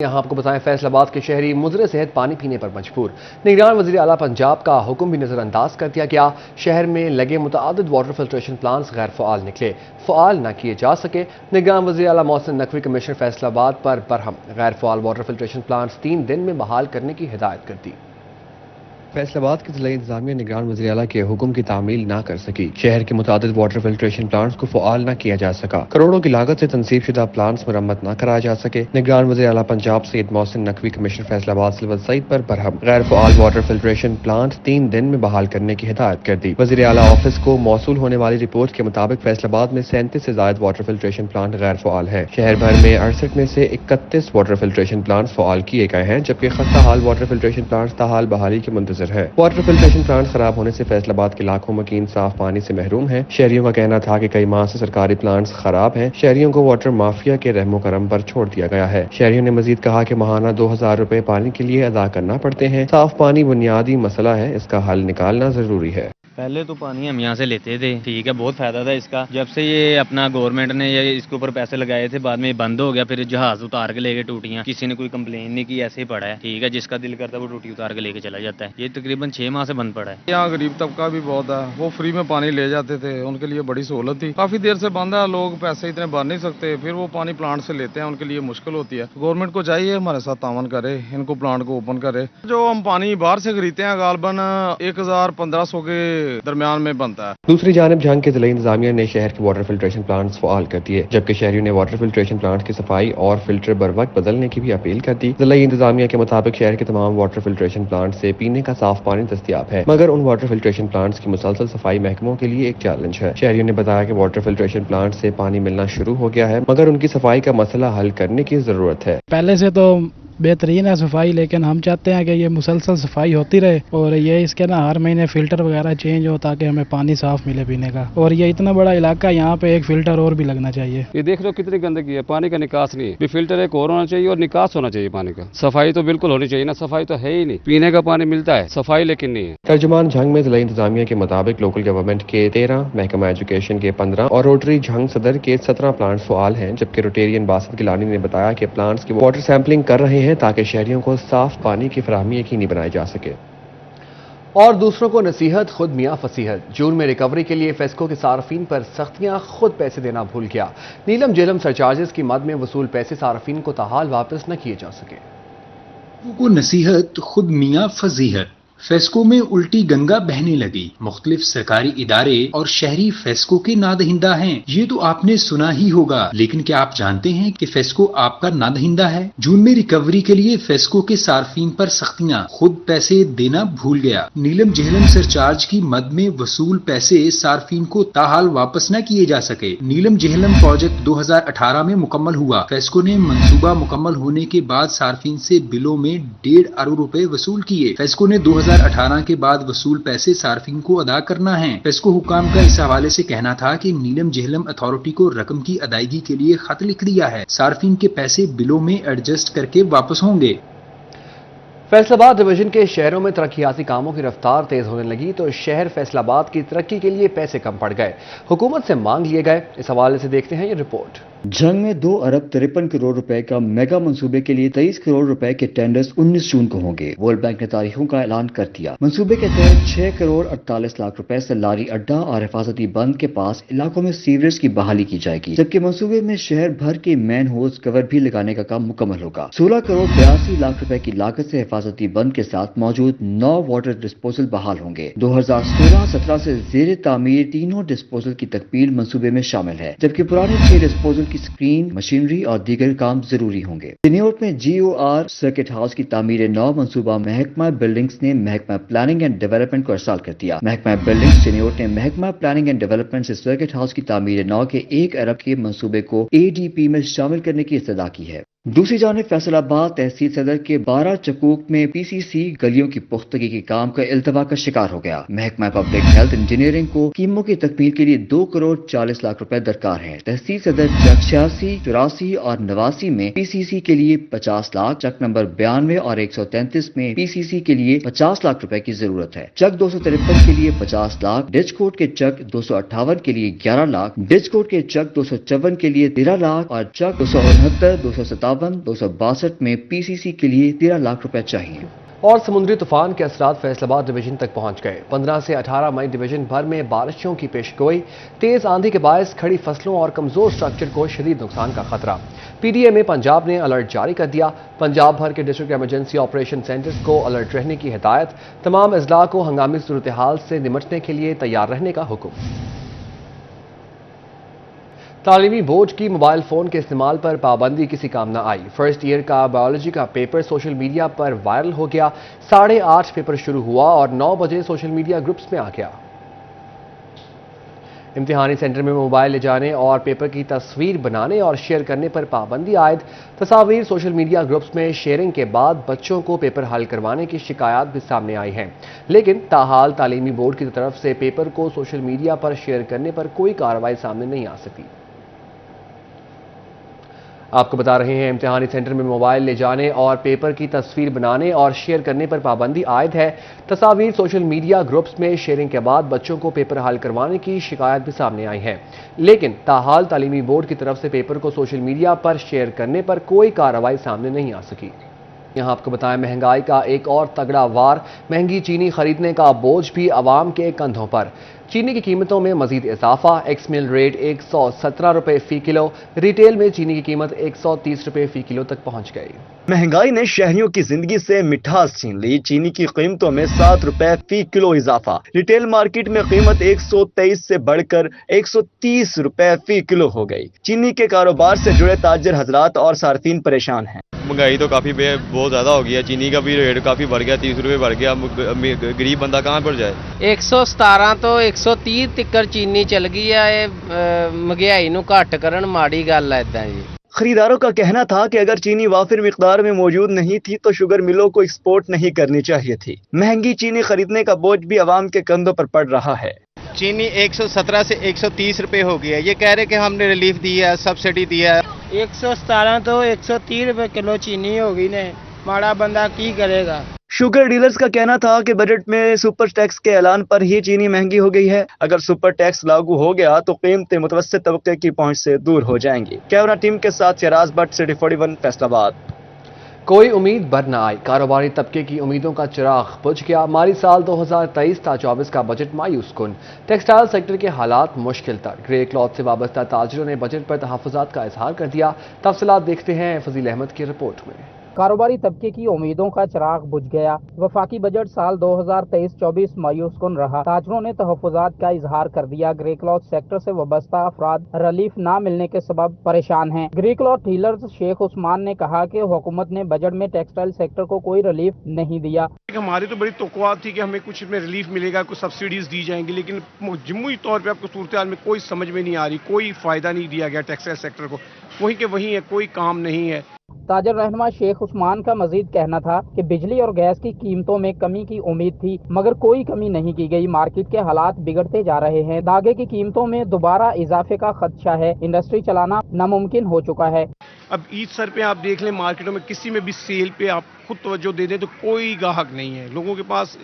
یہاں آپ کو بتائیں فیصل آباد کے شہری مضر صحت پانی پینے پر مجبور۔ نگران وزیر اعلیٰ پنجاب کا حکم بھی نظر انداز کر دیا گیا۔ شہر میں لگے متعدد واٹر فلٹریشن پلانٹس غیر فعال نکلے، فعال نہ کیے جا سکے۔ نگران وزیر اعلیٰ محسن نقوی کمشنر فیصل آباد پر برہم، غیر فعال واٹر فلٹریشن پلانٹس 3 دن میں بحال کرنے کی ہدایت کر دی۔ فیصل آباد کی ضلعی انتظامیہ نگران وزیر اعلیٰ کے حکم کی تعمیل نہ کر سکی۔ شہر کے متعدد واٹر فلٹریشن پلانٹس کو فعال نہ کیا جا سکا۔ کروڑوں کی لاگت سے تنصیب شدہ پلانٹس مرمت نہ کرایا جا سکے۔ نگران وزیر اعلیٰ پنجاب سید محسن نقوی کمشنر فیصل آباد سلور سعید پر برہم، غیر فعال واٹر فلٹریشن پلانٹ 3 دن میں بحال کرنے کی ہدایت کر دی۔ وزیر اعلیٰ آفس کو موصول ہونے والی رپورٹ کے مطابق فیصل آباد میں 37 سے زائد واٹر فلٹریشن پلانٹ غیر فعال ہیں۔ شہر بھر میں 68 میں سے 31 واٹر فلٹریشن پلانٹس فعال کیے گئے ہیں، جبکہ خستہ حال واٹر فلٹریشن پلانٹس تاحال بحالی کے منتظر ہے۔ واٹر فلٹریشن پلانٹ خراب ہونے سے فیصل آباد کے لاکھوں مکین صاف پانی سے محروم ہیں۔ شہریوں کا کہنا تھا کہ کئی ماہ سے سرکاری پلانٹس خراب ہیں۔ شہریوں کو واٹر مافیا کے رحم و کرم پر چھوڑ دیا گیا ہے۔ شہریوں نے مزید کہا کہ ماہانہ 2000 روپے پانی کے لیے ادا کرنا پڑتے ہیں۔ صاف پانی بنیادی مسئلہ ہے، اس کا حل نکالنا ضروری ہے۔ پہلے تو پانی ہم یہاں سے لیتے تھے، ٹھیک ہے، بہت فائدہ تھا اس کا۔ جب سے یہ اپنا گورنمنٹ نے یہ اس کے اوپر پیسے لگائے تھے، بعد میں یہ بند ہو گیا، پھر جہاز اتار کے لے کے ٹوٹیاں، کسی نے کوئی کمپلین نہیں کی، ایسے ہی پڑا ہے، ٹھیک ہے، جس کا دل کرتا ہے وہ ٹوٹی اتار کے لے کے چلا جاتا ہے۔ یہ تقریباً 6 ماہ سے بند پڑا ہے۔ یہاں غریب طبقہ بھی بہت ہے، وہ فری میں پانی لے جاتے تھے، ان کے لیے بڑی سہولت تھی۔ کافی دیر سے بند ہے، لوگ پیسے اتنے بھر نہیں سکتے، پھر وہ پانی پلانٹ سے لیتے ہیں، ان کے لیے مشکل ہوتی ہے۔ گورنمنٹ کو چاہیے ہمارے ساتھ تعاون کرے، ان کو پلانٹ کو اوپن کرے۔ جو ہم پانی باہر سے خریدتے ہیں غالباً 1000-1500 کے درمیان میں بنتا ہے۔ دوسری جانب جھنگ کے ضلعی انتظامیہ نے شہر کے واٹر فلٹریشن پلانٹس فعال کر دیے، جبکہ شہریوں نے واٹر فلٹریشن پلانٹ کی صفائی اور فلٹر بروقت بدلنے کی بھی اپیل کر دی۔ ضلعی انتظامیہ کے مطابق شہر کے تمام واٹر فلٹریشن پلانٹ سے پینے کا صاف پانی دستیاب ہے، مگر ان واٹر فلٹریشن پلانٹس کی مسلسل صفائی محکموں کے لیے ایک چیلنج ہے۔ شہریوں نے بتایا کہ واٹر فلٹریشن پلانٹ سے پانی ملنا شروع ہو گیا ہے، مگر ان کی صفائی کا مسئلہ حل کرنے کی ضرورت ہے۔ پہلے سے تو بہترین ہے صفائی، لیکن ہم چاہتے ہیں کہ یہ مسلسل صفائی ہوتی رہے اور یہ اس کے ہر مہینے فلٹر وغیرہ چینج ہو تاکہ ہمیں پانی صاف ملے پینے کا۔ اور یہ اتنا بڑا علاقہ، یہاں پہ ایک فلٹر اور بھی لگنا چاہیے۔ یہ دیکھ لو کتنی گندگی ہے، پانی کا نکاس نہیں ہے۔ فلٹر ایک اور ہونا چاہیے اور نکاس ہونا چاہیے پانی کا۔ صفائی تو بالکل ہونی چاہیے نا، صفائی تو ہے ہی نہیں۔ پینے کا پانی ملتا ہے، صفائی لیکن نہیں ہے۔ ترجمان جھنگ میں ضلعی انتظامیہ کے مطابق لوکل گورنمنٹ کے 13، محکمہ ایجوکیشن کے 15 اور روٹری جھنگ صدر کے 17 پلانٹس فعال ہیں، جبکہ روٹیرین باسط گیلانی نے بتایا کہ پلانٹس کی واٹر سیمپلنگ کر رہے ہیں تاکہ شہریوں کو صاف پانی کی فراہمی یقینی بنائی جا سکے۔ اور دوسروں کو نصیحت، خود میاں فصیحت۔ جون میں ریکوری کے لیے فیسکو کے صارفین پر سختیاں، خود پیسے دینا بھول گیا۔ نیلم جیلم سرچارجز کی مد میں وصول پیسے صارفین کو تاحال واپس نہ کیے جا سکے۔ کو نصیحت، خود میاں فضیحت۔ فیسکو میں الٹی گنگا بہنے لگی۔ مختلف سرکاری ادارے اور شہری فیسکو کے نادہندہ ہیں، یہ تو آپ نے سنا ہی ہوگا، لیکن کیا آپ جانتے ہیں کہ فیسکو آپ کا نادہندہ ہے؟ جون میں ریکوری کے لیے فیسکو کے صارفین پر سختیاں، خود پیسے دینا بھول گیا۔ نیلم جہلم سرچارج کی مد میں وصول پیسے صارفین کو تاحال واپس نہ کیے جا سکے۔ نیلم جہلم پروجیکٹ 2018 میں مکمل ہوا۔ فیسکو نے منصوبہ مکمل ہونے کے بعد صارفین سے بلوں میں 1.5 ارب روپے وصول کیے۔ فیسکو نے 2018 کے بعد وصول پیسے صارفین کو ادا کرنا ہے۔ فیسکو حکام کا اس حوالے سے کہنا تھا کہ نیلم جہلم اتھارٹی کو رقم کی ادائیگی کے لیے خط لکھ دیا ہے، صارفین کے پیسے بلوں میں ایڈجسٹ کر کے واپس ہوں گے۔ فیصل آباد ڈویژن کے شہروں میں ترقیاتی کاموں کی رفتار تیز ہونے لگی تو شہر فیصل آباد کی ترقی کے لیے پیسے کم پڑ گئے، حکومت سے مانگ لیے گئے۔ اس حوالے سے دیکھتے ہیں یہ رپورٹ۔ جھنگ میں 2 ارب 53 کروڑ روپے کا میگا منصوبے کے لیے 23 کروڑ روپے کے ٹینڈرز 19 جون کو ہوں گے۔ ورلڈ بینک نے تاریخوں کا اعلان کر دیا۔ منصوبے کے تحت 6 کروڑ 48 لاکھ روپے سے لاری اڈا اور حفاظتی بند کے پاس علاقوں میں سیوریج کی بحالی کی جائے گی، جبکہ منصوبے میں شہر بھر کے مین ہولز کور بھی لگانے کا کام مکمل ہوگا۔ 16 کروڑ 82 لاکھ روپے کی لاگت سے حفاظتی بند کے ساتھ موجود 9 واٹر ڈسپوزل بحال ہوں گے۔ 2016-17 سے زیر تعمیر تینوں ڈسپوزل کی تکمیل منصوبے میں شامل ہے، جبکہ پرانے 6 ڈسپوزل کی اسکرین، مشینری اور دیگر کام ضروری ہوں گے۔ چنیوٹ میں GOR سرکٹ ہاؤس کی تعمیر 9 منصوبہ محکمہ بلڈنگز نے محکمہ پلاننگ اینڈ ڈیولپمنٹ کو ارسال کر دیا۔ محکمہ بلڈنگز چنیوٹ نے محکمہ پلاننگ اینڈ ڈیولپمنٹ سے سرکٹ ہاؤس کی تعمیر 9 کے 1 ارب کے منصوبے کو ADP میں شامل کرنے کی استدعا کی ہے۔ دوسری جانب فیصل آباد تحصیل صدر کے 12 چکوک میں PCC گلیوں کی پختگی کے کام کا التوا کا شکار ہو گیا۔ محکمہ پبلک ہیلتھ انجینئرنگ کو کیموں کی تکمیل کے لیے 2 کروڑ 40 لاکھ روپے درکار ہیں۔ تحصیل صدر چک 86، 84 اور 89 میں PCC کے لیے 50 لاکھ، چک نمبر 92 اور 133 میں PCC کے لیے 50 لاکھ روپے کی ضرورت ہے۔ چک 253 کے لیے 50 لاکھ، ڈچ کوٹ کے چک 258 کے لیے 11 لاکھ، ڈچ کوٹ کے چک 254 کے لیے 13 لاکھ اور چک 269، 257 262 में PCC के लिए 13 लाख रुपए चाहिए। और समुद्री तूफान के असरात फैसलाबाद डिवीजन तक पहुंच गए। 15 से 18 मई डिवीजन भर में बारिशों की पेशगोई, तेज आंधी के बायस खड़ी फसलों और कमजोर स्ट्रक्चर को शदीद नुकसान का खतरा। PDA में पंजाब ने अलर्ट जारी कर दिया। पंजाब भर के डिस्ट्रिक्ट एमरजेंसी ऑपरेशन सेंटर्स को अलर्ट रहने की हिदायत। तमाम अजला को हंगामी सूरत हाल से निमटने के लिए तैयार रहने का हुक्म। तालीमी बोर्ड की मोबाइल फोन के इस्तेमाल पर पाबंदी किसी काम न आई। फर्स्ट ईयर का बायोलॉजी का पेपर सोशल मीडिया पर वायरल हो गया। 8:30 पेपर शुरू हुआ और 9 बजे सोशल मीडिया ग्रुप्स में आ गया। इम्तिहानी सेंटर में मोबाइल ले जाने और पेपर की तस्वीर बनाने और शेयर करने पर पाबंदी आयद। तस्वीर सोशल मीडिया ग्रुप्स में शेयरिंग के बाद बच्चों को पेपर हल करवाने की शिकायत भी सामने आई हैं, लेकिन ताहाल तालीमी बोर्ड की तरफ से पेपर को सोशल मीडिया पर शेयर करने पर कोई कार्रवाई सामने नहीं आ सकी। आपको बता रहे हैं, इम्तिहानी सेंटर में मोबाइल ले जाने और पेपर की तस्वीर बनाने और शेयर करने पर पाबंदी आयद है। तस्वीर सोशल मीडिया ग्रुप्स में शेयरिंग के बाद बच्चों को पेपर हल करवाने की शिकायत भी सामने आई है, लेकिन ताहाल तालीमी बोर्ड की तरफ से पेपर को सोशल मीडिया पर शेयर करने पर कोई कार्रवाई सामने नहीं आ सकी। यहां आपको बताएं, महंगाई का एक और तगड़ा वार। महंगी चीनी खरीदने का बोझ भी आवाम के कंधों पर। चीनी की कीमतों में मजीद इजाफा। एक्स मिल रेट 117 रुपए फी किलो। रिटेल में चीनी की कीमत 130 रुपए फी किलो तक पहुंच गई। महंगाई ने शहरियों की जिंदगी से मिठास छीन ली। चीनी की कीमतों में 7 रुपए फी किलो इजाफा। रिटेल मार्केट में कीमत 123 से बढ़कर 130 रुपए फी किलो हो गई। चीनी के कारोबार से जुड़े ताजर हजरात और सार्फिन परेशान हैं। महंगाई तो काफी बहुत ज्यादा हो गई है। चीनी का भी रेट काफी बढ़ गया, 30 रुपए बढ़ गया। गरीब बंदा कहाँ पर जाए। 117 तो 130 तिक्कर चीनी चल गई है। महंगाई नूं घट करन माड़ी गल है इदां जी। खरीदारों का कहना था कि अगर चीनी वाफिर मिकदार में मौजूद नहीं थी तो शुगर मिलों को एक्सपोर्ट नहीं करनी चाहिए थी। महंगी चीनी खरीदने का बोझ भी आवाम के कंधों पर पड़ रहा है। चीनी 117 से 130 रुपए हो गई है। ये कह रहे कि हमने रिलीफ दी है, सब्सिडी दी है। 117 तो 130 रुपए किलो चीनी हो गई ने, माड़ा बंदा की करेगा। शुगर डीलर्स का कहना था कि बजट में सुपर टैक्स के ऐलान पर ही चीनी महंगी हो गई है। अगर सुपर टैक्स लागू हो गया तो कीमतें मुतवस्सित तबके की पहुंच से दूर हो जाएंगी। कैमरा टीम के साथ शराज भट्ट, सिटी 41, फैसलाबाद। कोई उम्मीद बर न आई। कारोबारी तबके की उम्मीदों का चिराग बुझ गया। माली साल 2023-24 का बजट मायूस कुन। टेक्सटाइल सेक्टर के हालात मुश्किल तर। ग्रे क्लॉथ से वाबस्ता ताजरों ने बजट पर तहफ़्फ़ुज़ात का इजहार कर दिया। तफसीलात देखते हैं फजील अहमद की रिपोर्ट में। कारोबारी तबके की उम्मीदों का चिराग बुझ गया। वफाकी बजट साल 2023-24 मायूस कुन रहा। ताजरों ने तहफ़्फ़ुज़ात का इजहार कर दिया। ग्रे क्लॉथ सेक्टर से वाबस्ता अफराद रिलीफ न मिलने के सबब परेशान हैं। Grey cloth dealers Sheikh Usman ने कहा कि हुकूमत ने बजट में टेक्सटाइल सेक्टर को कोई रिलीफ नहीं दिया। हमारी तो बड़ी तवक्कुआत थी कि हमें कुछ इसमें रिलीफ मिलेगा, कुछ सब्सिडीज दी जाएंगी, लेकिन जम्मूई तौर पे आपको सूरत हाल में कोई समझ में नहीं आ रही। कोई फायदा नहीं दिया गया टेक्सटाइल सेक्टर को। वहीं के वहीं है, कोई काम नहीं है। ताजर रहनुमा शेख उस्मान का मजीद कहना था कि बिजली और गैस की कीमतों में कमी की उम्मीद थी, मगर कोई कमी नहीं की गई। मार्केट के हालात बिगड़ते जा रहे हैं। धागे की कीमतों में दोबारा इजाफे का खदशा है। इंडस्ट्री चलाना नामुमकिन हो चुका है। अब ईद सर पे आप देख लें, मार्केटों में किसी में भी सेल पे आप खुद तवज्जो दे दें तो कोई ग्राहक नहीं है। लोगों के पास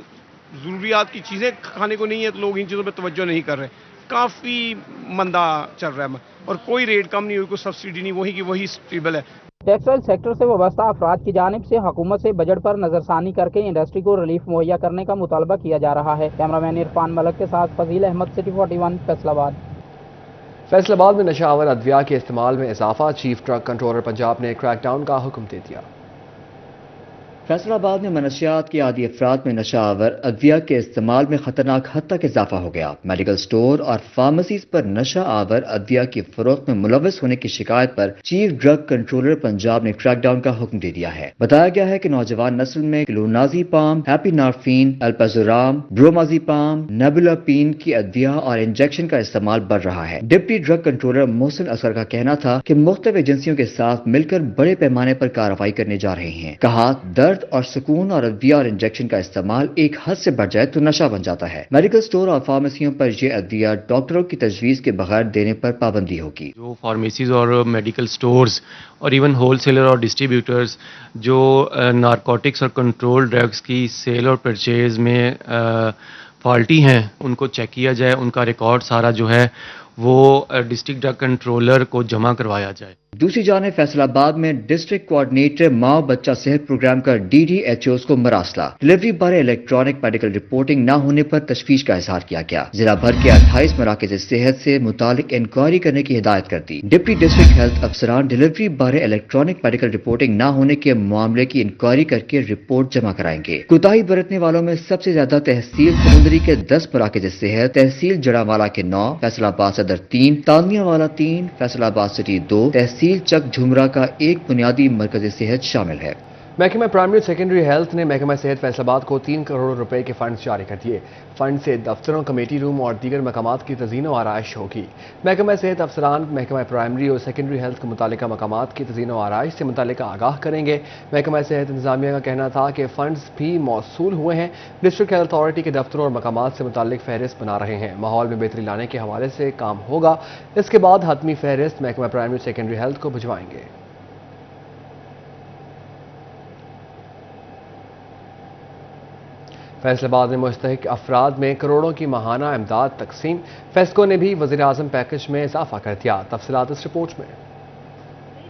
जरूरियात की चीजें खाने को नहीं है, तो लोग इन चीजों पर तवज्जो नहीं कर रहे। काफी मंदा चल रहा है और कोई रेट कम नहीं हुई, कोई सब्सिडी नहीं, वही की वही स्टेबल है। टेक्सटाइल सेक्टर से वाबस्ता अफराद की जानिब से हुकूमत से बजट पर नजरसानी करके इंडस्ट्री को रिलीफ मुहैया करने का मुतालबा किया जा रहा है। कैमरामैन इरफान मलक के साथ फजील अहमद, सिटी 41, फैसलाबाद। फैसलाबाद में नशावर अद्विया के इस्तेमाल में इजाफा। चीफ ड्रग कंट्रोलर पंजाब ने क्रैकडाउन का हुक्म दे दिया। फैसलाबाद में मनशियात के आदि अफराद में नशावर अद्विया के इस्तेमाल में खतरनाक हद तक इजाफा हो गया। मेडिकल स्टोर और फार्मेसीज पर नशा आवर अद्विया की फरोख्त में मुलविस होने की शिकायत पर चीफ ड्रग कंट्रोलर पंजाब ने क्रैकडाउन का हुक्म दे दिया है। बताया गया है कि नौजवान नस्ल में क्लोनाजीपाम, हैप्पीनार्फिन, अल्पाजुराम, ब्रोमाजीपाम, नेबुलापीन की अद्विया और इंजेक्शन का इस्तेमाल बढ़ रहा है। Deputy drug controller Mohsin Asghar का कहना था कि मुख्तलिफ एजेंसियों के साथ मिलकर बड़े पैमाने पर कार्रवाई करने जा रहे हैं। कहा, दर्द और सुकून और अद्विया और इंजेक्शन का इस्तेमाल एक हद से बढ़ जाए तो नशा बन जाता है। मेडिकल स्टोर और फार्मेसियों पर यह अद्विया डॉक्टरों की तजवीज के बगैर देने पर पाबंदी होगी। जो फार्मेसीज और मेडिकल स्टोर्स और इवन होलसेलर और डिस्ट्रीब्यूटर्स जो नारकोटिक्स और कंट्रोल ड्रग्स की सेल और परचेज में फॉल्टी हैं, उनको चेक किया जाए, उनका रिकॉर्ड सारा जो है वो डिस्ट्रिक्ट ड्रग कंट्रोलर को जमा करवाया जाए। दूसरी जानिब फैसलाबाद में डिस्ट्रिक्ट कोऑर्डिनेटर माँ बच्चा सेहत प्रोग्राम का DDHOs को मरासला। डिलीवरी बारे इलेक्ट्रॉनिक मेडिकल रिपोर्टिंग न होने पर तशवीश का इजहार किया गया। जिला भर के 28 मराकज़ सेहत से मुतालिक इंक्वायरी करने की हिदायत कर दी। डिप्टी डिस्ट्रिक्ट हेल्थ अफसरान डिलीवरी बारे इलेक्ट्रॉनिक मेडिकल रिपोर्टिंग न होने के मामले की इंक्वायरी करके रिपोर्ट जमा कराएंगे। कोताही बरतने वालों में सबसे ज्यादा तहसील समुंदरी के 10 मराकज़ सेहत, तहसील जड़ावाला के 9, फैसलाबाद सदर 3, तानियावाला 3, फैसलाबाद सिटी 2, तहसील चक झुमरा का 1 बुनियादी मरकज़ सेहत शामिल है। महकमा प्राइमरी और सेकेंडरी हेल्थ ने महकमा सेहत फैसलाबाद को 3 करोड़ रुपए के फंड जारी कर दिए। फंड से दफ्तरों, कमेटी रूम और दीगर मकामात की तज़ीन व आराइश होगी। महकमा सेहत अफसरान महकमा प्राइमरी और सेकेंडरी हेल्थ के मुतालिका मकामात की तज़ीन व आराइश से मुतालिका आगाह करेंगे। महकमा सेहत इंतजामिया का कहना था कि फंड्स भी मौसूल हुए हैं। डिस्ट्रिक्ट हेल्थ अथॉरिटी के दफ्तरों और मकामात से मुतालिक फहरिस्त बना रहे हैं। माहौल में बेहतरी लाने के हवाले से काम होगा। इसके बाद हतमी फहरिस्त महकमा प्राइमरी और सेकेंडरी हेल्थ को भिजवाएंगे। फैसलाबाद में मुस्तहिक अफराद में करोड़ों की माहाना इमदाद तकसीम। फेस्को ने भी वज़ीर आज़म पैकेज में इजाफा कर दिया। तफसीलात इस रिपोर्ट में।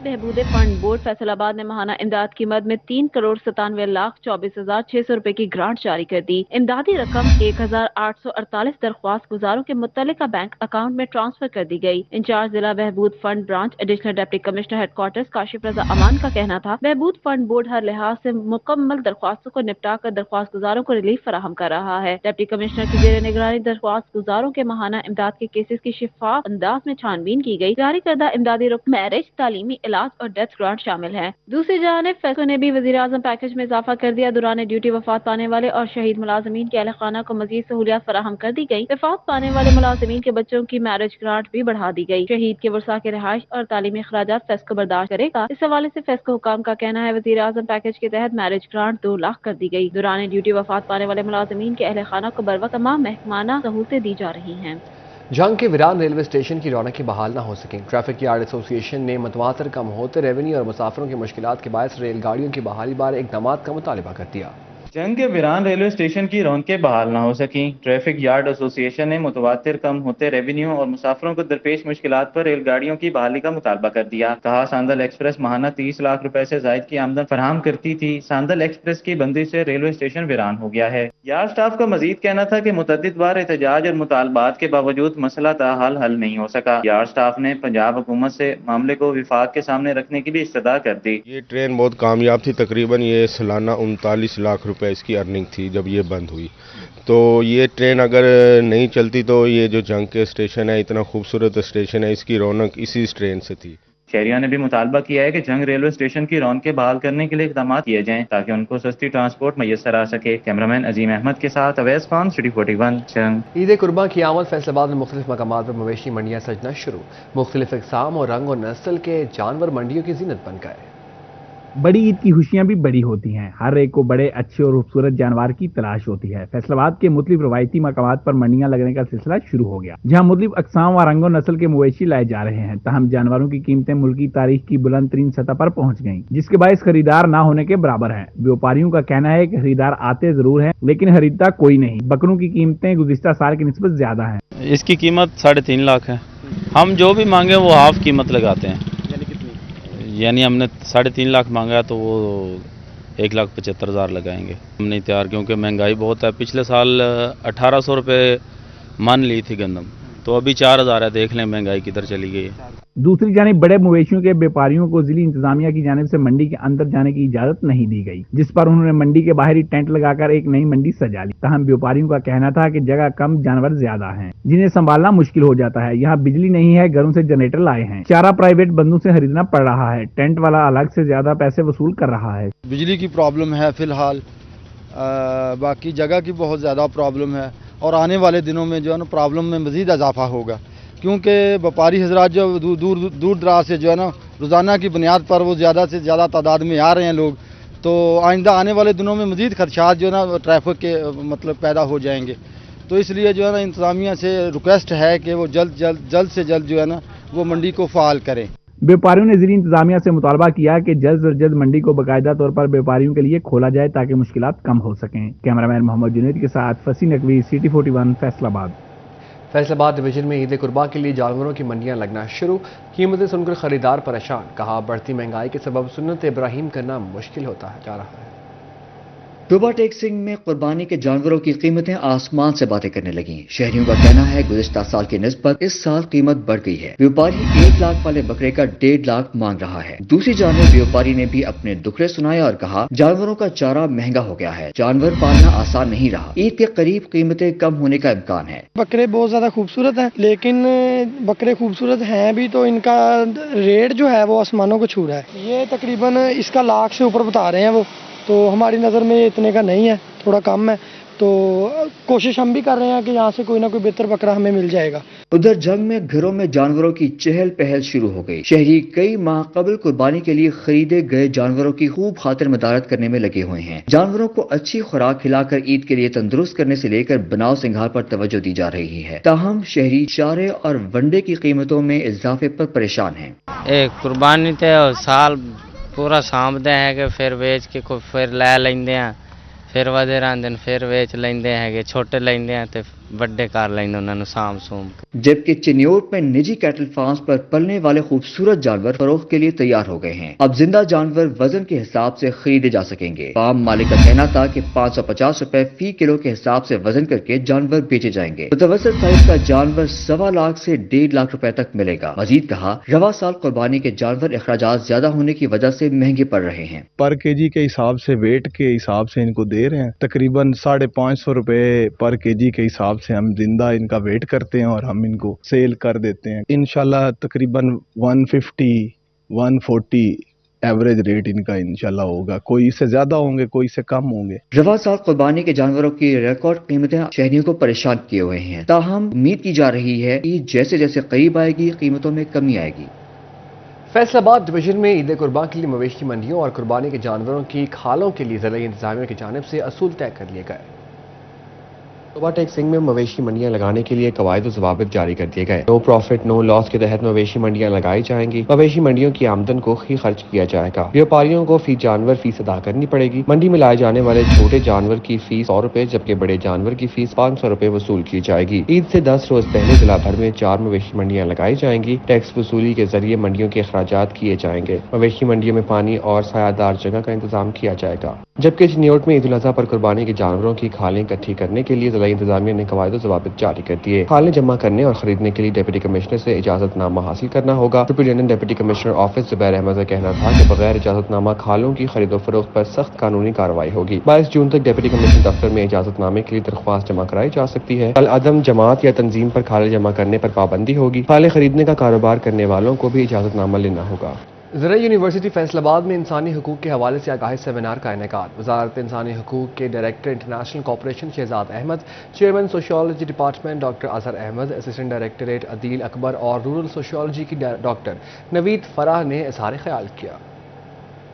बहबूद फंड बोर्ड फैसलाबाद ने माहाना इमदाद की मद में 3,97,24,600 रुपए की ग्रांट जारी कर दी। इमदादी रकम 1,848 दरख्वास्त गुजारों के मुत्तलिका बैंक अकाउंट में ट्रांसफर कर दी गई। इंचार्ज जिला बहबूद fund branch additional deputy commissioner headquarters Kashif Raza Aman का कहना था, बहबूद फंड बोर्ड हर लिहाज से मुकम्मल दरख्वास्तों को निपटा कर दरख्वास्त गुजारों को रिलीफ फराहम कर रहा है। डिप्टी कमिश्नर की जेर निगरानी दरख्वास्त गुजारों के माहाना इमदाद के केसेस की शिफाफ अंदाज में छानबीन की गई। जारी करदा इमदादी रुकन मैरिज, तालीमी, इलाज और डेथ ग्रांट शामिल है। दूसरी जानिब फेस्को ने भी वज़ीर आज़म पैकेज में इजाफा कर दिया। दौरान ड्यूटी वफात पाने वाले और शहीद मुलाजमीन के अहल खाना को मजीद सहूलियात फराहम कर दी गई। वफात पाने वाले मुलाजमीन के बच्चों की मैरिज ग्रांट भी बढ़ा दी गई। शहीद के वर्सा के रिहाइश और तालीमी अखराजात फेस्को बर्दाश्त करेगा। इस हवाले से फेस्को हुकाम का कहना है, वज़ीर आज़म पैकेज के तहत मैरिज ग्रांट 2 लाख कर दी गई। दौरान ड्यूटी वफात पाने वाले मुलाजमीन के अहल खाना को बर वक्त तमाम महकमाना सहूलतें दी जा रही हैं। जंग के वीरान रेलवे स्टेशन की रौनकें बहाल न हो सकें। ट्रैफिक यार्ड एसोसिएशन ने मतवातर कम होते रेवेन्यू और मुसाफिरों की मुश्किलात के बायस रेलगाड़ियों की बहाली बारे इक़दामात का मुतालिबा कर दिया। जंग के वीरान रेलवे स्टेशन की रौनकें बहाल न हो सकीं। ट्रैफिक यार्ड एसोसिएशन ने मुतवातिर कम होते रेवेन्यू और मुसाफिरों को दरपेश मुश्किलात पर रेलगाड़ियों की बहाली का मुतालबा कर दिया। कहा, सांदल एक्सप्रेस माहाना 30 लाख रुपए से जायद की आमदन फराहम करती थी। सांदल एक्सप्रेस की बंदी से रेलवे स्टेशन वीरान हो गया है। यार्ड स्टाफ का मजीद कहना था कि मुतअद्दिद बार एहतजाज और मुतालबात के बावजूद मसला ताहाल हल नहीं हो सका। यार्ड स्टाफ ने पंजाब हुकूमत से मामले को विफाक के सामने रखने की भी इस्तदा कर दी। ये ट्रेन बहुत कामयाब थी। तकरीबन ये सालाना 39 लाख रुपए इसकी अर्निंग थी जब ये बंद हुई। तो ये ट्रेन अगर नहीं चलती तो ये जो जंग के स्टेशन है, इतना खूबसूरत स्टेशन है, इसकी रौनक इसी ट्रेन से थी। शहरियों ने भी मुतालबा किया है कि जंग रेलवे स्टेशन की रौनकें बहाल करने के लिए इक़दाम किए जाएं ताकि उनको सस्ती ट्रांसपोर्ट मैसर आ सके। कैमरामैन अजीम अहमद के साथ अवैस खान, सिटी 41, जंग। ईद कुर्बान की आमद फैसलाबाद में मुख्तलिफ मकामात पर मवेशी मंडियाँ सजना शुरू। मुख्तलिफ इक़साम और रंग और नस्ल के जानवर मंडियों की जीनत बन गए। बड़ी ईद की खुशियां भी बड़ी होती हैं। हर एक को बड़े अच्छे और खूबसूरत जानवर की तलाश होती है। फैसलाबाद के मुख्तलिफ रवायती मकामात पर मंडियां लगने का सिलसिला शुरू हो गया, जहां मुख्तलिफ अक़साम व रंगो नस्ल के मवेशी लाए जा रहे हैं। तहम जानवरों की कीमतें मुल्क की तारीख की बुलंद तरीन सतह पर पहुंच गईं, जिसके बायस खरीदार ना होने के बराबर है। व्यापारियों का कहना है कि खरीदार आते जरूर हैं, लेकिन खरीदता कोई नहीं। बकरों की कीमतें गुज़िश्ता साल की निस्बत ज्यादा है। इसकी कीमत 3.5 लाख है। हम जो भी मांगे वो हाफ कीमत लगाते हैं। यानी हमने 3.5 लाख मांगा तो वो 1,75,000 लगाएंगे। हमने तैयार, क्योंकि महंगाई बहुत है। पिछले साल 1800 रुपये मन ली थी गंदम, तो अभी 4,000 है। देख लें महंगाई किधर चली गई है। दूसरी जानिब बड़े मवेशियों के व्यापारियों को जिली इंतजामिया की जानिब से मंडी के अंदर जाने की इजाजत नहीं दी गई, जिस पर उन्होंने मंडी के बाहरी टेंट लगाकर एक नई मंडी सजा ली। तहम व्यापारियों का कहना था कि जगह कम, जानवर ज्यादा हैं, जिन्हें संभालना मुश्किल हो जाता है। यहाँ बिजली नहीं है, घरों से जनरेटर लाए हैं। चारा प्राइवेट बंदों से खरीदना पड़ रहा है। टेंट वाला अलग से ज्यादा पैसे वसूल कर रहा है। बिजली की प्रॉब्लम है फिलहाल, बाकी जगह की बहुत ज्यादा प्रॉब्लम है और आने वाले दिनों में जो है ना प्रॉब्लम में मजीद इजाफा होगा, क्योंकि व्यापारी हजरात जो दूर दराज से जो है ना रोज़ाना की बुनियाद पर वो ज़्यादा से ज़्यादा तादाद में आ रहे हैं लोग, तो आइंदा आने वाले दिनों में मज़ीद खदशात जो है ना ट्रैफिक के मतलब पैदा हो जाएंगे। तो इसलिए जो है ना इंतज़ामिया से रिक्वेस्ट है कि वो जल्द से जल्द जो है ना वो मंडी को फ़ाल करें। व्यापारियों ने जिली इंतजामिया से मुतालबा किया कि जल्द से जल्द मंडी को बाकायदा तौर पर व्यापारियों के लिए खोला जाए ताकि मुश्किलात कम हो सकें। कैमरामैन मोहम्मद जुनैद के साथ फसी नकवी, सिटी 41, फैसलाबाद। फैसलाबाद डिवीजन में ईद कुर्बान के लिए जानवरों की मंडियां लगना शुरू। कीमतें सुनकर खरीदार परेशान। कहा बढ़ती महंगाई के सबब सुन्नत इब्राहिम करना मुश्किल होता जा रहा है। शोभा टेक सिंह में कुर्बानी के जानवरों की कीमतें आसमान से बातें करने लगी। शहरियों का कहना है गुज़िश्ता साल की निस्बत इस साल कीमत बढ़ गई है। व्यापारी 1 लाख वाले बकरे का 1.5 लाख मांग रहा है। दूसरी जानवर व्यापारी ने भी अपने दुखड़े सुनाए और कहा जानवरों का चारा महंगा हो गया है, जानवर पालना आसान नहीं रहा। ईद के करीब कीमतें कम होने का इम्कान है। बकरे बहुत ज्यादा खूबसूरत हैं, लेकिन बकरे खूबसूरत हैं भी तो इनका रेट जो है वो आसमानों को छू रहा है। ये तकरीबन इसका लाख से ऊपर बता रहे हैं वो, तो हमारी नज़र में ये इतने का नहीं है, थोड़ा कम है। तो कोशिश हम भी कर रहे हैं कि यहाँ से कोई ना कोई बेहतर बकरा हमें मिल जाएगा। उधर जंग में घरों में जानवरों की चहल पहल शुरू हो गई। शहरी कई माह कबल कुर्बानी के लिए खरीदे गए जानवरों की खूब खातिर मदारत करने में लगे हुए हैं। जानवरों को अच्छी खुराक खिलाकर ईद के लिए तंदुरुस्त करने से लेकर बनाव सिंगार पर तवज्जो दी जा रही है। ताहम शहरी चारे और वंडे की कीमतों में इजाफे पर परेशान है। कुर्बानी तो साल पूरा ਸਾਂਭਦੇ ਹੈਗੇ, ਫਿਰ ਵੇਚ ਕੇ ਕੋਈ ਫਿਰ ਲੈ ਲੈਂਦੇ ਆ, ਫਿਰ ਵਧੇ ਰਹਿੰਦੇ ਨੇ, ਫਿਰ ਵੇਚ ਲੈਂਦੇ ਹੈਗੇ, ਛੋਟੇ ਲੈਂਦੇ ਆ ਤੇ ਵੱਡੇ ਕਰ ਲੈਂਦੇ ਉਹਨਾਂ ਨੂੰ ਸਾਂਭ ਸੂਮ ਕੇ। जबकि चिन्योट में निजी कैटल फार्म्स पर पलने वाले खूबसूरत जानवर फरोख्त के लिए तैयार हो गए हैं। अब जिंदा जानवर वजन के हिसाब से खरीदे जा सकेंगे। फार्म मालिक का कहना था कि 550 रुपए फी किलो के हिसाब से वजन करके जानवर बेचे जाएंगे। मुतवसत साइज का जानवर 1.25 लाख से 1.5 लाख रुपए तक मिलेगा। मजीद कहा रवा साल कुर्बानी के जानवर अखराजात ज्यादा होने की वजह से महंगे पड़ रहे हैं। पर केजी के हिसाब से, वेट के हिसाब से इनको दे रहे हैं। तकरीबन 550 रुपए पर केजी के हिसाब से हम जिंदा इनका वेट करते हैं और हम इनको सेल कर देते हैं। इंशाल्लाह तकरीबन 150-140 एवरेज रेट इनका इंशाल्लाह होगा। कोई इससे ज्यादा होंगे, कोई इससे कम होंगे। रवा साल कुर्बानी के जानवरों की रिकॉर्ड कीमतें शहरियों को परेशान किए हुए हैं। ताहम उम्मीद की जा रही है कि जैसे जैसे करीब आएगी कीमतों में कमी आएगी। फैसलाबाद डिवीजन में ईद कुर्बान के लिए मवेशी मंडियों और कुर्बानी के जानवरों की खालों के लिए ज़िला इंतजामिया की जानिब से असूल तय कर लिए गए। शोभा टेक सिंह में मवेशी मंडियां लगाने के लिए कवायद और ज़वाबित जारी कर दिए गए। नो प्रॉफिट नो लॉस के तहत मवेशी मंडियां लगाई जाएंगी। मवेशी मंडियों की आमदन को ही खर्च किया जाएगा। व्यापारियों को फी जानवर फीस अदा करनी पड़ेगी। मंडी में लाए जाने वाले छोटे जानवर की फीस 100 रुपए जबकि बड़े जानवर की फीस 500 रुपए वसूल की जाएगी। ईद से 10 रोज पहले जिला भर में 4 मवेशी मंडियां लगाई जाएंगी। टैक्स वसूली के जरिए मंडियों के अखराजात किए जाएंगे। मवेशी मंडियों में पानी और सायादार जगह का इंतजाम किया जाएगा। जबकि चिन्योट में ईद उल अज़हा पर कुर्बानी के जानवरों की खालें इकट्ठी करने के लिए जिला इंतजामिया ने कवायद और ज़वाबित जारी कर दिए। खालें जमा करने और खरीदने के लिए डिप्टी कमिश्नर से इजाजतनामा हासिल करना होगा। Superintendent deputy commissioner office Zubair Ahmad का कहना था कि बगैर इजाजतनामा खालों की खरीदो फरोख्त पर सख्त कानूनी कार्रवाई होगी। 22 जून तक डिप्टी कमिश्नर दफ्तर में इजाजतनामे के लिए दरख्वास्त जमा कराई जा सकती है। कल अदम जमात या तंजीम पर खाले जमा करने पर पाबंदी होगी। खाले खरीदने का कारोबार करने वालों को भी इजाजतनामा लेना होगा। ज़रा यूनिवर्सिटी फैसलाबाद में इंसानी हकूक़ के हवाले से आगाही सेमिनार का इनेकाद। वज़ारत इंसानी हकूक़ के director international cooperation Shahzad Ahmad, chairman sociology department doctor Azhar Ahmad, assistant directorate Adeel Akbar और रूरल सोशियोलॉजी की डॉक्टर नवीद फराह ने इज़हार ख्याल किया।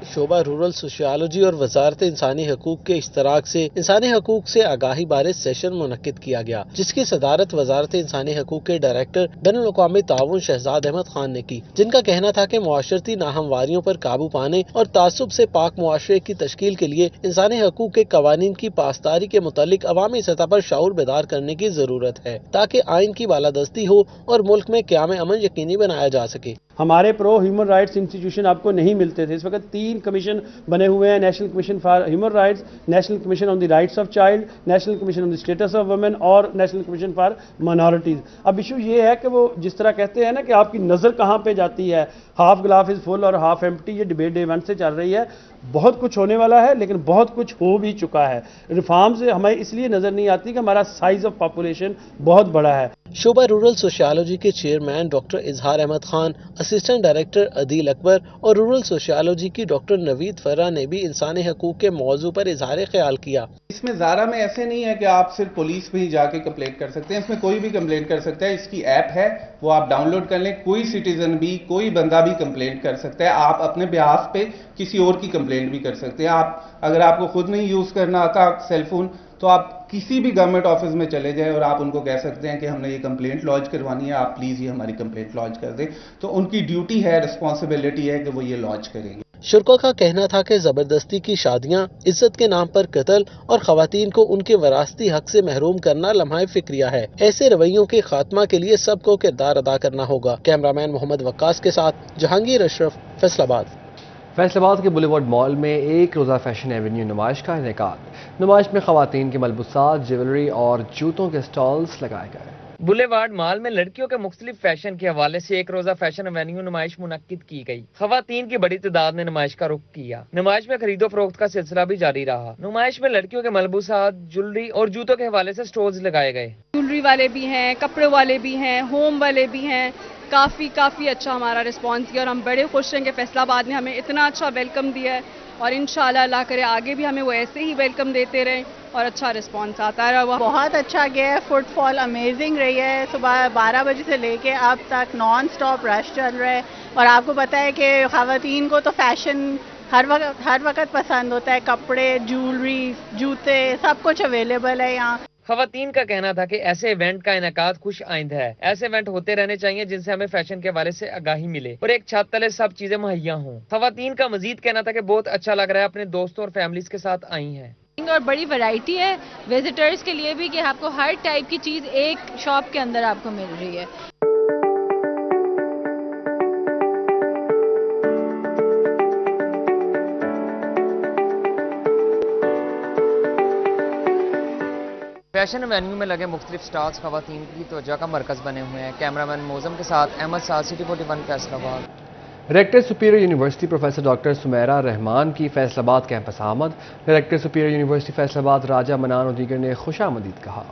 शोबा रूरल सोशियोलॉजी और वजारत इंसानी हकूक के इश्तराक से इंसानी हकूक से आगाही बारे सेशन मुनक्किद किया गया, जिसकी सदारत वजारत इंसानी हकूक के डायरेक्टर बैनुल अक़वामी ताउन शहजाद अहमद खान ने की, जिनका कहना था कि मुआशरती नाहमवारियों पर काबू पाने और तासुब से पाक मुआशरे की तश्कील के लिए इंसानी हकूक के कवानीन की पासदारी के मुतालिक अवामी सतह पर शऊर बेदार करने की जरूरत है, ताकि आइन की बालादस्ती हो और मुल्क में क़याम अमन यकीनी बनाया जा सके। हमारे प्रो ह्यूमन राइट्स इंस्टीट्यूशन आपको नहीं मिलते थे। इस वक्त 3 कमीशन बने हुए हैं, national commission for human rights, national commission on the rights of child, national commission on the status of women और नेशनल कमीशन फॉर माइनॉरिटीज़। अब इशू ये है कि वो जिस तरह कहते हैं ना कि आपकी नज़र कहाँ पे जाती है, हाफ ग्लास इज़ फुल और हाफ एम्प्टी, ये डिबेट डे 1 से चल रही है। बहुत कुछ होने वाला है लेकिन बहुत कुछ हो भी चुका है। रिफॉर्म से हमें इसलिए नज़र नहीं आती कि हमारा साइज ऑफ पॉपुलेशन बहुत बड़ा है। शोबा रूरल सोशियोलॉजी के चेयरमैन डॉक्टर इजहार अहमद खान, असिस्टेंट डायरेक्टर अदील अकबर और रूरल सोशियोलॉजी की डॉक्टर नवीद फराह ने भी इंसानी हकूक के मौजू पर इजहार ख्याल किया। इसमें ज़ारा में ऐसे नहीं है कि आप सिर्फ पुलिस में ही जाके कंप्लेंट कर सकते हैं, इसमें कोई भी कंप्लेंट कर सकता है। इसकी ऐप है, वो आप डाउनलोड कर लें, कोई सिटीजन भी, कोई बंदा भी कंप्लेंट कर सकता है। आप अपने बिहाफ पे किसी और की कंप्लेंट भी कर सकते हैं। आप अगर आपको खुद नहीं यूज़ करना आता सेलफोन, तो आप किसी भी गवर्नमेंट ऑफिस में चले जाएं और आप उनको कह सकते हैं कि हमने ये कंप्लेंट लॉन्च करवानी है, आप प्लीज़ ये हमारी कंप्लेंट लॉन्च कर दें। तो उनकी ड्यूटी है, रिस्पॉन्सिबिलिटी है कि वो ये लॉन्च करेंगे। शुरकों का कहना था कि जबरदस्ती की शादियां, इज्जत के नाम पर कत्ल और खवातीन को उनके वरासती हक से महरूम करना लम्हा फिक्रिया है। ऐसे रवैयों के खात्मा के लिए सबको किरदार अदा करना होगा। कैमरामैन मोहम्मद वक्कास के साथ जहांगीर अशरफ, फैसलाबाद। फैसलाबाद के बुलेवार्ड मॉल में एक रोज़ा फैशन एवेन्यू नुमाइश का इनेकाद। नुमाइश में खवातीन के मलबूसात, ज्वेलरी और जूतों के स्टॉल्स लगाए गए। बुलेवार्ड मॉल में लड़कियों के मुख्तलिफ फैशन के हवाले से एक रोजा फैशन एवेन्यू नुमाइश मुनक्किद की गई। खवातीन की बड़ी तादाद ने नुमाइश का रुख किया। नुमाइश में खरीदो फरोख्त का सिलसिला भी जारी रहा। नुमाइश में लड़कियों के मलबूसात, ज्वेलरी और जूतों के हवाले से स्टॉल्स लगाए गए। ज्वेलरी वाले भी हैं, कपड़े वाले भी हैं, होम वाले भी हैं। काफ़ी अच्छा हमारा रिस्पांस किया और हम बड़े खुश हैं कि फैसलाबाद ने हमें इतना अच्छा वेलकम दिया है और इंशाल्लाह अल्लाह करे आगे भी हमें वो ऐसे ही वेलकम देते रहें और अच्छा रिस्पांस आता रहा। बहुत अच्छा गया है, फुटफॉल अमेजिंग रही है। सुबह 12 बजे से लेके अब तक नॉन स्टॉप रश चल रहा है और आपको पता है कि ख़वातीन को तो फैशन हर वक्त पसंद होता है। कपड़े, ज्वेलरी, जूते, सब कुछ अवेलेबल है यहाँ। खवातीन का कहना था कि ऐसे इवेंट का इनेकाद खुश आइंद है। ऐसे इवेंट होते रहने चाहिए जिनसे हमें फैशन के हवाले से आगाही मिले और एक छत तले सब चीजें मुहैया हों। खवातीन का मजीद कहना था कि बहुत अच्छा लग रहा है, अपने दोस्तों और फैमिलीज के साथ आई हैं और बड़ी वैरायटी है विजिटर्स के लिए भी कि आपको हर टाइप की चीज एक शॉप के अंदर आपको मिल रही है। फैशन एवेन्यू में लगे मुख्तलिफ स्टॉल्स खवातीन की तवज्जो का मरकज बने हुए हैं। कैमरामैन मोज़म के साथ Ahmad Saad, city 41 Faisalabad. Director superior university professor doctor Sumera Rehman की फैसलाबाद कैंपस आमद। Director superior university Faisalabad Raja Manan और दीगर ने खुशामदीद कहा।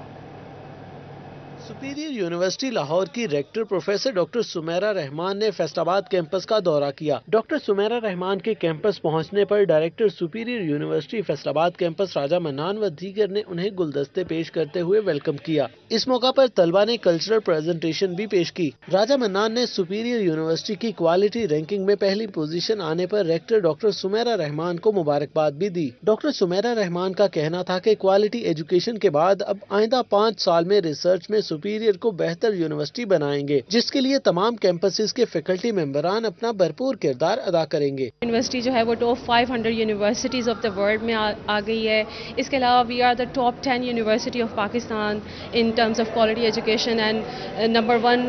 सुपीरियर यूनिवर्सिटी लाहौर की rector professor doctor Sumera Rehman ने फैसलाबाद कैंपस का दौरा किया। डॉक्टर सुमेरा रहमान के कैंपस पहुंचने पर director superior university Faisalabad campus Raja Mannan व दीगर ने उन्हें गुलदस्ते पेश करते हुए वेलकम किया। इस मौका पर तलबा ने कल्चरल प्रेजेंटेशन भी पेश की। राजा मन्नान ने सुपीरियर यूनिवर्सिटी की क्वालिटी रैंकिंग में पहली पोजीशन आने पर रेक्टर डॉक्टर सुमेरा रहमान को मुबारकबाद भी दी। डॉक्टर सुमेरा रहमान का कहना था कि क्वालिटी एजुकेशन के बाद अब आइंदा 5 साल में रिसर्च में सुपीरियर को बेहतर यूनिवर्सिटी बनाएंगे, जिसके लिए तमाम कैंपसेस के फैकल्टी मेंबरान अपना भरपूर किरदार अदा करेंगे। यूनिवर्सिटी जो है वो top 500 universities of the world में आ गई है। इसके अलावा we are the top 10 university of Pakistan in terms of quality education and number 1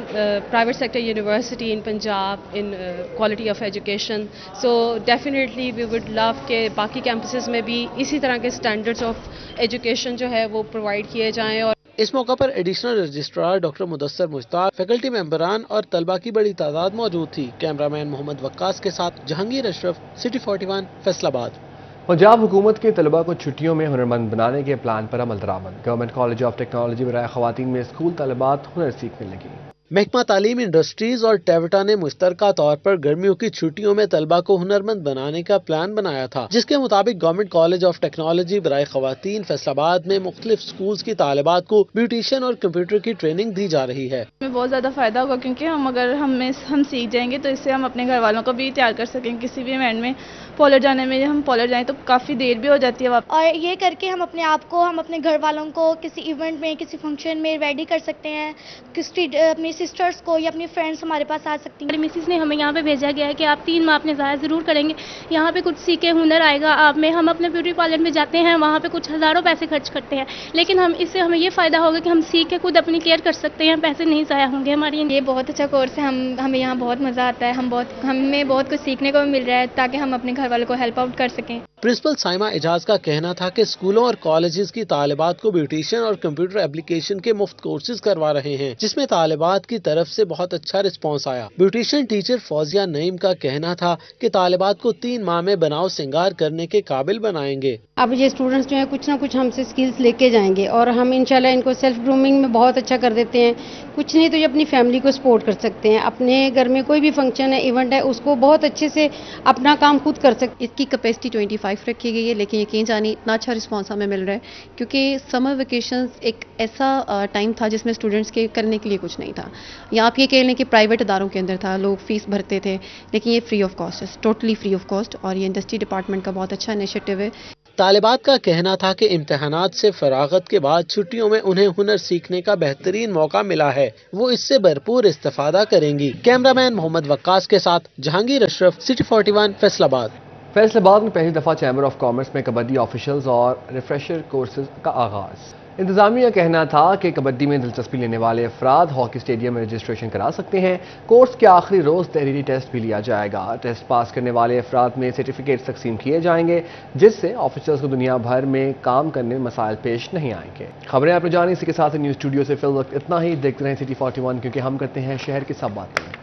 private sector university in Punjab in quality of education. So definitely we would love के बाकी campuses में भी इसी तरह के स्टैंडर्ड्स ऑफ एजुकेशन जो है वो प्रोवाइड किए जाएं। और इस मौका पर additional registrar doctor Mudassar Mushtaq, faculty मेंबरान और तलबा की बड़ी तादाद मौजूद थी। कैमरामैन मोहम्मद वक्कास के साथ जहांगीर अशरफ, सिटी 41 फैसलाबाद। पंजाब हुकूमत के तलबा को छुट्टियों में हुनरमंद बनाने के प्लान पर अमल दरामद। गवर्नमेंट कॉलेज ऑफ टेक्नोलॉजी बराए खवातीन में स्कूल तलबात हुनर सीखने लगी। महकमा तालीम इंडस्ट्रीज और टेवटा ने मुश्तरका तौर पर गर्मियों की छुट्टियों में तलबा को हुनरमंद बनाने का प्लान बनाया था, जिसके मुताबिक गवर्नमेंट कॉलेज ऑफ टेक्नोलॉजी बराए खवातीन फैसलाबाद में मुख्तलिफ स्कूल्स की तालिबात को ब्यूटिशियन और कंप्यूटर की ट्रेनिंग दी जा रही है। हमें बहुत ज्यादा फायदा होगा क्योंकि हम सीख जाएंगे तो इससे हम अपने घर वालों को भी तैयार कर सकेंगे। किसी भी इवेंट में पॉलर जाने में हम पॉलर जाएं तो काफी देर भी हो जाती है और ये करके हम अपने आप को, हम अपने घर वालों को किसी इवेंट में, किसी फंक्शन में रेडी कर सकते हैं। अपनी सिस्टर्स को या अपनी फ्रेंड्स हमारे पास आ सकती हैं। मिसिस ने हमें यहाँ पे भेजा गया है कि आप 3 माह अपने ज़ाया ज़रूर करेंगे, यहाँ पे कुछ सीखे हुनर आएगा आप में। हम अपने ब्यूटी पार्लर में जाते हैं, वहाँ पे कुछ हज़ारों पैसे खर्च करते हैं, लेकिन इससे हमें ये फ़ायदा होगा कि हम सीख के खुद अपनी केयर कर सकते हैं, पैसे नहीं ज़ाया होंगे हमारी। ये बहुत अच्छा कोर्स है, हमें यहाँ बहुत मज़ा आता है। हमें बहुत कुछ सीखने को भी मिल रहा है ताकि हम अपने घर वालों को हेल्प आउट कर सकें। प्रिंसिपल साइमा एजाज का कहना था कि स्कूलों और कॉलेजेस की तालिबात को ब्यूटिशियन और कंप्यूटर एप्लीकेशन के मुफ्त कोर्सेज करवा रहे हैं, जिसमें तालिबात की तरफ से बहुत अच्छा रिस्पांस आया। ब्यूटिशियन टीचर फौजिया नईम का कहना था कि तालिबात को 3 माह में बनाव सिंगार करने के काबिल बनाएंगे। अब ये स्टूडेंट्स जो है कुछ ना कुछ हमसे स्किल्स लेके जाएंगे और हम इंशाल्लाह इनको सेल्फ ग्रूमिंग में बहुत अच्छा कर देते हैं। कुछ नहीं तो ये अपनी फैमिली को सपोर्ट कर सकते हैं, अपने घर में कोई भी फंक्शन है, इवेंट है, उसको बहुत अच्छे से अपना काम खुद कर सकते। इसकी कैपेसिटी 25 रखी गई है, लेकिन यकीन जानिए इतना अच्छा रिस्पांस हमें मिल रहा है क्योंकि समर वेकेशंस एक ऐसा टाइम था जिसमें स्टूडेंट्स के करने के लिए कुछ नहीं था। या आप ये कह लें कि प्राइवेट इदारों के अंदर था, लोग फीस भरते थे, लेकिन ये फ्री ऑफ कॉस्ट है, टोटली फ्री ऑफ कॉस्ट, और ये इंडस्ट्री डिपार्टमेंट का बहुत अच्छा इनिशिएटिव है। तालिबात का कहना था कि इम्तिहानात से फरागत के बाद छुट्टियों में उन्हें हुनर सीखने का बेहतरीन मौका मिला है, वो इससे भरपूर इस्तेफादा करेंगी। कैमरामैन मोहम्मद वक्कास के साथ जहांगीर अशरफ, सिटी 41 फैसलाबाद। फैसलाबाद में पहली दफ़ा चैम्बर ऑफ कॉमर्स में कबड्डी ऑफिशियल्स और रिफ्रेशर कोर्सेज का आगाज़। इंतजामिया का कहना था कि कबड्डी में दिलचस्पी लेने वाले अफराद हॉकी स्टेडियम में रजिस्ट्रेशन करा सकते हैं। कोर्स के आखिरी रोज़ तहरीरी टेस्ट भी लिया जाएगा। टेस्ट पास करने वाले अफराद में सर्टिफिकेट तकसीम किए जाएंगे, जिससे ऑफिसर्स को दुनिया भर में काम करने में मसाइल पेश नहीं आएंगे। खबरें आपने जानी, इसी के साथ न्यूज़ स्टूडियो से फिल वक्त इतना ही। देखते रहें सिटी 41, क्योंकि हम करते हैं शहर की सब बातें।